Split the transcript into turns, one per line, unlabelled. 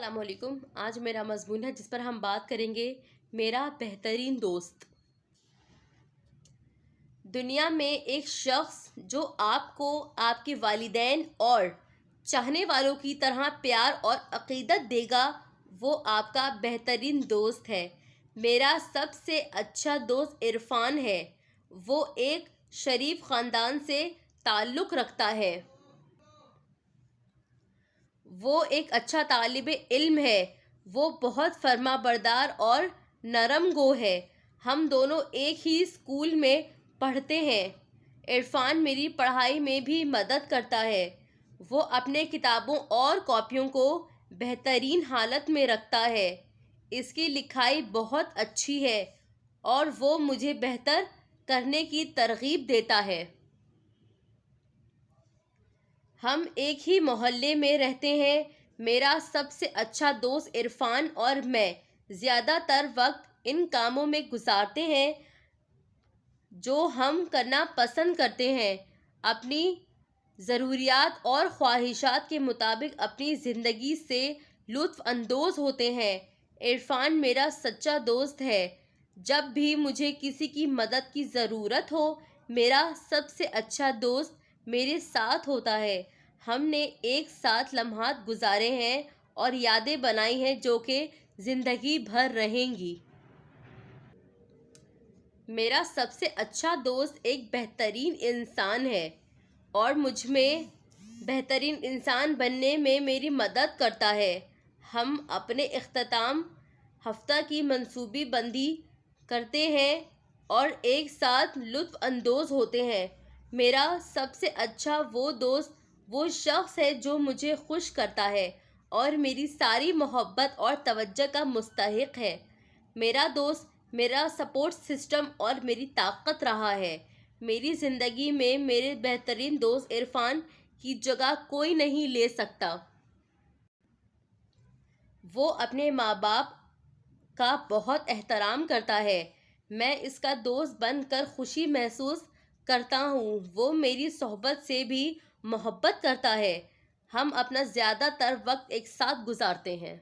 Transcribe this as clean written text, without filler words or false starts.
السلام علیکم۔ آج میرا مضمون ہے جس پر ہم بات کریں گے میرا بہترین دوست۔ دنیا میں ایک شخص جو آپ کو آپ کے والدین اور چاہنے والوں کی طرح پیار اور عقیدت دے گا وہ آپ کا بہترین دوست ہے۔ میرا سب سے اچھا دوست عرفان ہے۔ وہ ایک شریف خاندان سے تعلق رکھتا ہے۔ وہ ایک اچھا طالب علم ہے۔ وہ بہت فرما بردار اور نرم گو ہے۔ ہم دونوں ایک ہی اسکول میں پڑھتے ہیں۔ عرفان میری پڑھائی میں بھی مدد کرتا ہے۔ وہ اپنے کتابوں اور کاپیوں کو بہترین حالت میں رکھتا ہے۔ اس کی لکھائی بہت اچھی ہے اور وہ مجھے بہتر کرنے کی ترغیب دیتا ہے۔ ہم ایک ہی محلے میں رہتے ہیں۔ میرا سب سے اچھا دوست عرفان اور میں زیادہ تر وقت ان کاموں میں گزارتے ہیں جو ہم کرنا پسند کرتے ہیں۔ اپنی ضروریات اور خواہشات کے مطابق اپنی زندگی سے لطف اندوز ہوتے ہیں۔ عرفان میرا سچا دوست ہے۔ جب بھی مجھے کسی کی مدد کی ضرورت ہو میرا سب سے اچھا دوست میرے ساتھ ہوتا ہے۔ ہم نے ایک ساتھ لمحات گزارے ہیں اور یادیں بنائی ہیں جو کہ زندگی بھر رہیں گی۔ میرا سب سے اچھا دوست ایک بہترین انسان ہے اور مجھ میں بہترین انسان بننے میں میری مدد کرتا ہے۔ ہم اپنے اختتام ہفتہ کی منصوبہ بندی کرتے ہیں اور ایک ساتھ لطف اندوز ہوتے ہیں۔ میرا سب سے اچھا دوست وہ شخص ہے جو مجھے خوش کرتا ہے اور میری ساری محبت اور توجہ کا مستحق ہے۔ میرا دوست میرا سپورٹ سسٹم اور میری طاقت رہا ہے۔ میری زندگی میں میرے بہترین دوست عرفان کی جگہ کوئی نہیں لے سکتا۔ وہ اپنے ماں باپ کا بہت احترام کرتا ہے۔ میں اس کا دوست بن کر خوشی محسوس کرتا ہوں۔ وہ میری صحبت سے بھی محبت کرتا ہے۔ ہم اپنا زیادہ تر وقت ایک ساتھ گزارتے ہیں۔